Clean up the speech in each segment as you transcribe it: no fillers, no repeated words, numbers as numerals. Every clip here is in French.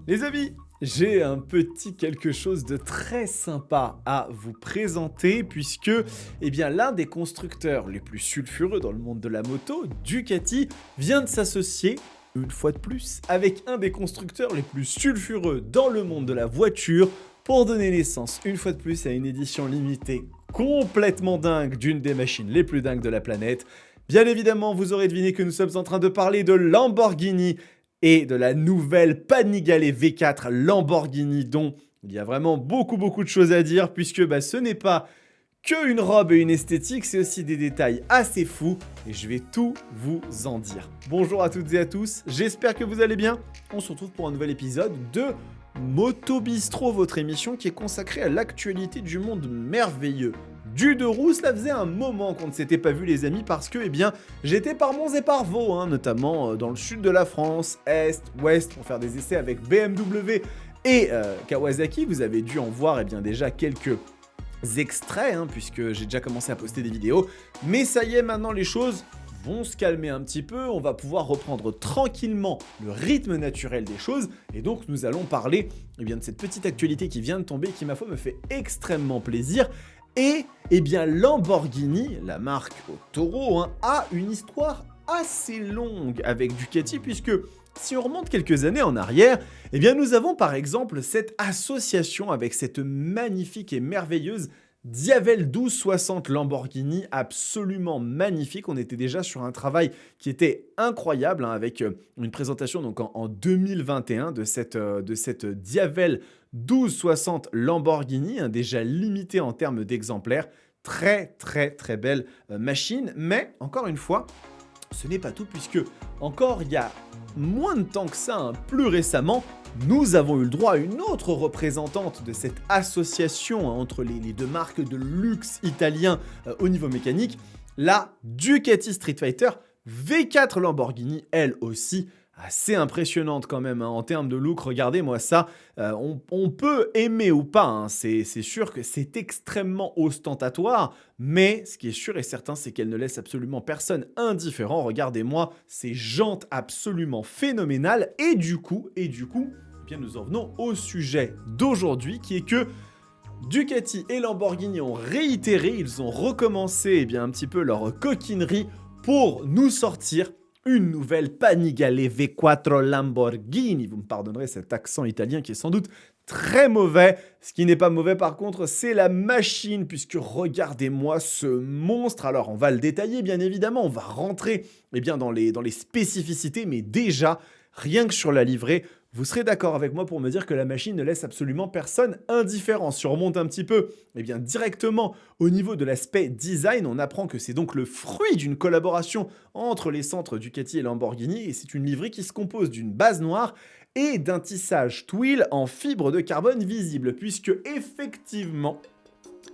Les amis, j'ai un petit quelque chose de très sympa à vous présenter puisque l'un des constructeurs les plus sulfureux dans le monde de la moto, Ducati, vient de s'associer, une fois de plus, avec un des constructeurs les plus sulfureux dans le monde de la voiture pour donner naissance, une fois de plus, à une édition limitée complètement dingue d'une des machines les plus dingues de la planète. Bien évidemment, vous aurez deviné que nous sommes en train de parler de Lamborghini et de la nouvelle Panigale V4 Lamborghini dont il y a vraiment beaucoup de choses à dire puisque ce n'est pas qu'une robe et une esthétique, c'est aussi des détails assez fous et je vais tout vous en dire. Bonjour à toutes et à tous, j'espère que vous allez bien. On se retrouve pour un nouvel épisode de Moto Bistro, votre émission qui est consacrée à l'actualité du monde merveilleux du deux roues. Cela faisait un moment qu'on ne s'était pas vu les amis parce que j'étais par Mons et par Vaux, notamment dans le sud de la France, est, ouest, pour faire des essais avec BMW et Kawasaki. Vous avez dû en voir déjà quelques extraits puisque j'ai déjà commencé à poster des vidéos. Mais ça y est, maintenant les choses vont se calmer un petit peu, on va pouvoir reprendre tranquillement le rythme naturel des choses et donc nous allons parler de cette petite actualité qui vient de tomber qui ma foi me fait extrêmement plaisir. Et Lamborghini, la marque au taureau, a une histoire assez longue avec Ducati puisque si on remonte quelques années en arrière, nous avons par exemple cette association avec cette magnifique et merveilleuse Diavel 1260 Lamborghini, absolument magnifique. On était déjà sur un travail qui était incroyable avec une présentation donc en 2021 de cette Diavel 1260 Lamborghini, déjà limitée en termes d'exemplaires. Très belle machine, mais encore une fois, ce n'est pas tout puisque encore il y a moins de temps que ça, plus récemment, nous avons eu le droit à une autre représentante de cette association entre les deux marques de luxe italiens au niveau mécanique, la Ducati Street Fighter V4 Lamborghini, elle aussi assez impressionnante quand même en termes de look. Regardez-moi ça, on peut aimer ou pas, c'est sûr que c'est extrêmement ostentatoire, mais ce qui est sûr et certain, c'est qu'elle ne laisse absolument personne indifférent. Regardez-moi ces jantes absolument phénoménales et du coup, nous en venons au sujet d'aujourd'hui qui est que Ducati et Lamborghini ont réitéré, ils ont recommencé un petit peu leur coquinerie pour nous sortir une nouvelle Panigale V4 Lamborghini. Vous me pardonnerez cet accent italien qui est sans doute très mauvais. Ce qui n'est pas mauvais par contre, c'est la machine, puisque regardez-moi ce monstre. Alors on va le détailler bien évidemment, on va rentrer dans les spécificités, mais déjà, rien que sur la livrée, vous serez d'accord avec moi pour me dire que la machine ne laisse absolument personne indifférent. Si on remonte un petit peu, directement au niveau de l'aspect design, on apprend que c'est donc le fruit d'une collaboration entre les centres Ducati et Lamborghini et c'est une livrée qui se compose d'une base noire et d'un tissage twill en fibre de carbone visible puisque effectivement,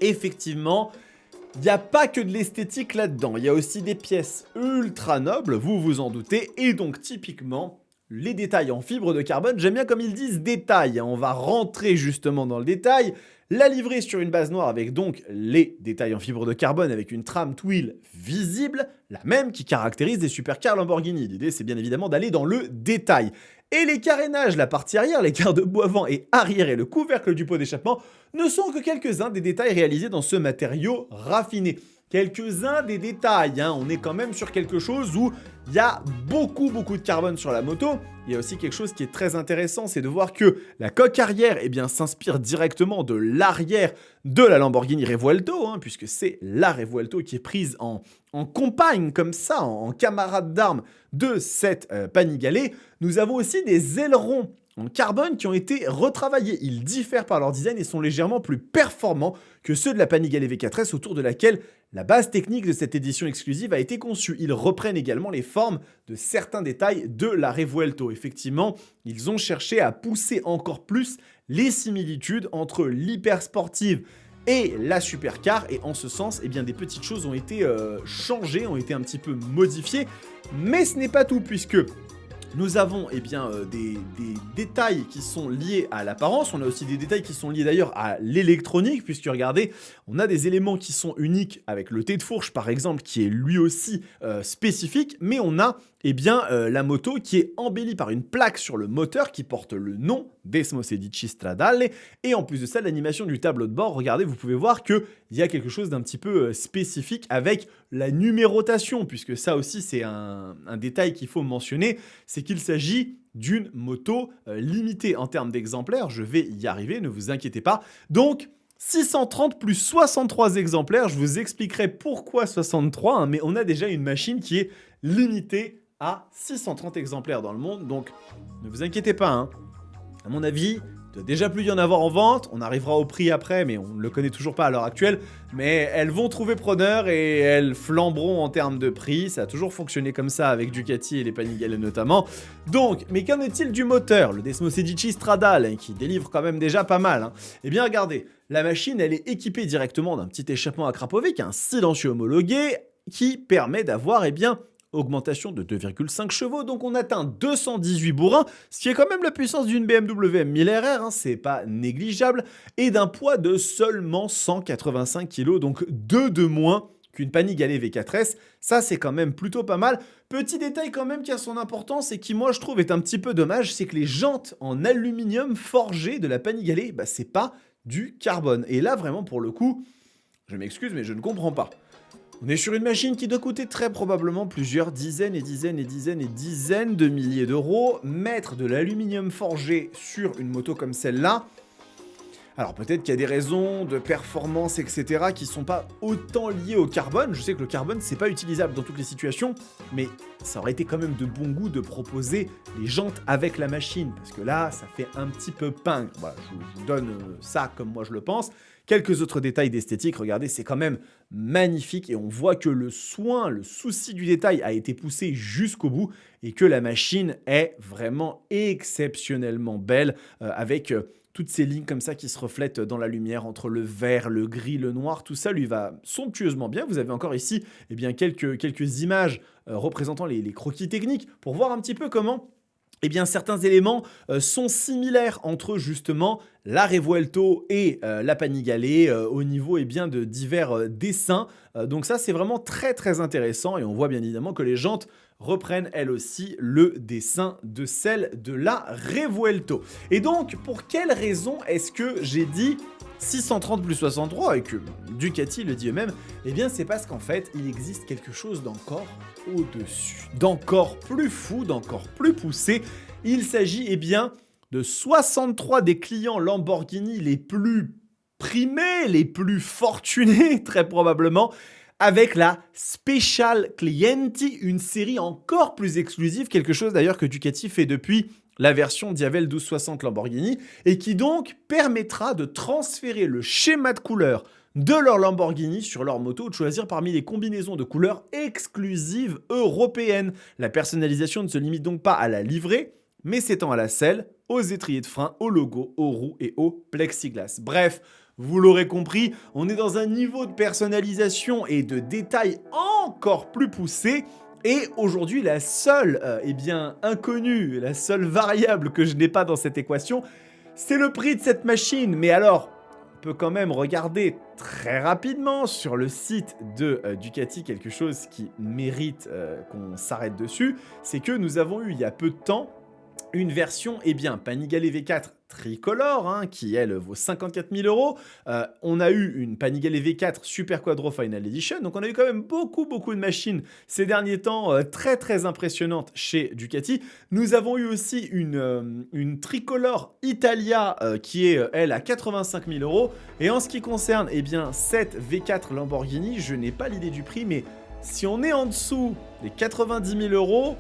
il n'y a pas que de l'esthétique là-dedans, il y a aussi des pièces ultra nobles, vous vous en doutez, et donc typiquement les détails en fibre de carbone, j'aime bien comme ils disent détails, on va rentrer justement dans le détail. La livrée sur une base noire avec donc les détails en fibre de carbone avec une trame twill visible, la même qui caractérise des supercars Lamborghini. L'idée c'est bien évidemment d'aller dans le détail. Et les carénages, la partie arrière, les garde-boue avant et arrière et le couvercle du pot d'échappement ne sont que quelques-uns des détails réalisés dans ce matériau raffiné. Quelques-uns des détails, on est quand même sur quelque chose où il y a beaucoup de carbone sur la moto. Il y a aussi quelque chose qui est très intéressant, c'est de voir que la coque arrière s'inspire directement de l'arrière de la Lamborghini Revuelto, puisque c'est la Revuelto qui est prise en compagne comme ça, en camarade d'armes de cette Panigale. Nous avons aussi des ailerons en carbone qui ont été retravaillés. Ils diffèrent par leur design et sont légèrement plus performants que ceux de la Panigale V4S autour de laquelle la base technique de cette édition exclusive a été conçue. Ils reprennent également les formes de certains détails de la Revuelto. Effectivement, ils ont cherché à pousser encore plus les similitudes entre l'hypersportive et la supercar, et en ce sens, des petites choses ont été changées, ont été un petit peu modifiées, mais ce n'est pas tout, puisque nous avons des détails qui sont liés à l'apparence, on a aussi des détails qui sont liés d'ailleurs à l'électronique, puisque regardez, on a des éléments qui sont uniques avec le T de fourche par exemple, qui est lui aussi spécifique, mais on a eh bien, la moto qui est embellie par une plaque sur le moteur qui porte le nom Desmosedici Stradale. Et en plus de ça, l'animation du tableau de bord, regardez, vous pouvez voir qu'il y a quelque chose d'un petit peu spécifique avec la numérotation, puisque ça aussi, c'est un détail qu'il faut mentionner, c'est qu'il s'agit d'une moto limitée en termes d'exemplaires. Je vais y arriver, ne vous inquiétez pas. Donc, 630 plus 63 exemplaires, je vous expliquerai pourquoi 63, hein, mais on a déjà une machine qui est limitée à 630 exemplaires dans le monde, donc ne vous inquiétez pas, hein. À mon avis, il doit déjà plus y en avoir en vente, on arrivera au prix après, mais on ne le connaît toujours pas à l'heure actuelle, mais elles vont trouver preneur et elles flamberont en termes de prix, ça a toujours fonctionné comme ça avec Ducati et les Panigale notamment. Donc, mais qu'en est-il du moteur, le Desmosedici Stradale, hein, qui délivre quand même déjà pas mal, hein. Eh bien regardez, la machine elle est équipée directement d'un petit échappement à Krapovic, un silencieux homologué, qui permet d'avoir, eh bien, augmentation de 2,5 chevaux, donc on atteint 218 bourrins, ce qui est quand même la puissance d'une BMW M1000RR, hein, c'est pas négligeable, et d'un poids de seulement 185 kg, donc 2 de moins qu'une Panigale V4S, ça c'est quand même plutôt pas mal. Petit détail quand même qui a son importance et qui moi je trouve est un petit peu dommage, c'est que les jantes en aluminium forgé de la Panigale, bah, c'est pas du carbone, et là vraiment pour le coup, je m'excuse mais je ne comprends pas. On est sur une machine qui doit coûter très probablement plusieurs dizaines et dizaines et dizaines et dizaines de milliers d'euros. Mettre de l'aluminium forgé sur une moto comme celle-là, alors peut-être qu'il y a des raisons de performance, etc. qui ne sont pas autant liées au carbone. Je sais que le carbone, c'est pas utilisable dans toutes les situations, mais ça aurait été quand même de bon goût de proposer les jantes avec la machine, parce que là, ça fait un petit peu pingre. Voilà, je vous donne ça comme moi je le pense. Quelques autres détails d'esthétique, regardez, c'est quand même magnifique et on voit que le soin, le souci du détail a été poussé jusqu'au bout et que la machine est vraiment exceptionnellement belle avec toutes ces lignes comme ça qui se reflètent dans la lumière entre le vert, le gris, le noir, tout ça lui va somptueusement bien. Vous avez encore ici eh bien, quelques images représentant les croquis techniques pour voir un petit peu comment eh bien, certains éléments sont similaires entre justement la Revuelto et la Panigale au niveau eh bien, de divers dessins. Donc ça, c'est vraiment très très intéressant et on voit bien évidemment que les jantes reprennent elles aussi le dessin de celle de la Revuelto. Et donc, pour quelle raison est-ce que j'ai dit 630 plus 63 et que Ducati le dit eux-mêmes? Eh bien, c'est parce qu'en fait, il existe quelque chose d'encore au-dessus, d'encore plus fou, d'encore plus poussé. Il s'agit, eh bien, de 63 des clients Lamborghini les plus primés, les plus fortunés, très probablement, avec la Special Clienti, une série encore plus exclusive, quelque chose d'ailleurs que Ducati fait depuis la version Diavel 1260 Lamborghini, et qui donc permettra de transférer le schéma de couleur de leur Lamborghini sur leur moto, de choisir parmi les combinaisons de couleurs exclusives européennes. La personnalisation ne se limite donc pas à la livrée, mais s'étend à la selle, aux étriers de frein, au logo, aux roues et au plexiglas. Bref, vous l'aurez compris, on est dans un niveau de personnalisation et de détail encore plus poussé. Et aujourd'hui, la seule inconnue, la seule variable que je n'ai pas dans cette équation, c'est le prix de cette machine. Mais alors, on peut quand même regarder très rapidement sur le site de Ducati quelque chose qui mérite qu'on s'arrête dessus. C'est que nous avons eu il y a peu de temps une version, Panigale V4 tricolore, hein, qui elle vaut 54 000 euros. On a eu une Panigale V4 Super Quadro Final Edition, donc on a eu quand même beaucoup de machines ces derniers temps, très très impressionnantes chez Ducati. Nous avons eu aussi une tricolore Italia qui est elle à 85 000 euros. Et en ce qui concerne cette V4 Lamborghini, je n'ai pas l'idée du prix, mais si on est en dessous des 90 000 euros,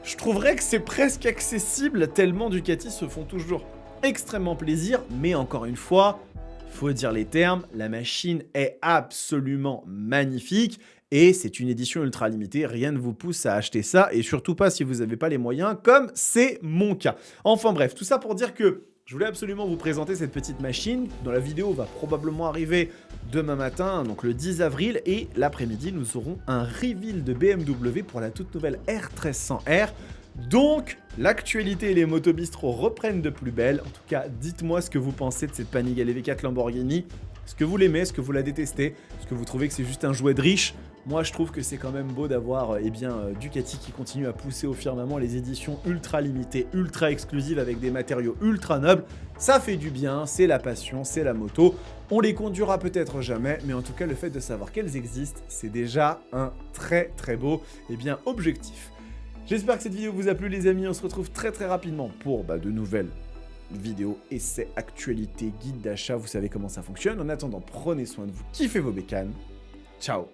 je trouverais que c'est presque accessible tellement Ducati se font toujours extrêmement plaisir, mais encore une fois, il faut dire les termes, la machine est absolument magnifique et c'est une édition ultra limitée, rien ne vous pousse à acheter ça et surtout pas si vous n'avez pas les moyens comme c'est mon cas. Enfin bref, tout ça pour dire que je voulais absolument vous présenter cette petite machine dont la vidéo va probablement arriver demain matin, donc le 10 avril, et l'après-midi, nous aurons un reveal de BMW pour la toute nouvelle R1300R. Donc, l'actualité et les motobistros reprennent de plus belle. En tout cas, dites-moi ce que vous pensez de cette Panigale V4 Lamborghini. Est-ce que vous l'aimez? Est-ce que vous la détestez? Est-ce que vous trouvez que c'est juste un jouet de riche? Moi, je trouve que c'est quand même beau d'avoir Ducati qui continue à pousser au firmament les éditions ultra limitées, ultra exclusives avec des matériaux ultra nobles. Ça fait du bien, c'est la passion, c'est la moto. On les conduira peut-être jamais, mais en tout cas, le fait de savoir qu'elles existent, c'est déjà un très très beau objectif. J'espère que cette vidéo vous a plu, les amis. On se retrouve très très rapidement pour de nouvelles vidéos, essais, actualités, guides d'achat. Vous savez comment ça fonctionne. En attendant, prenez soin de vous, kiffez vos bécanes. Ciao.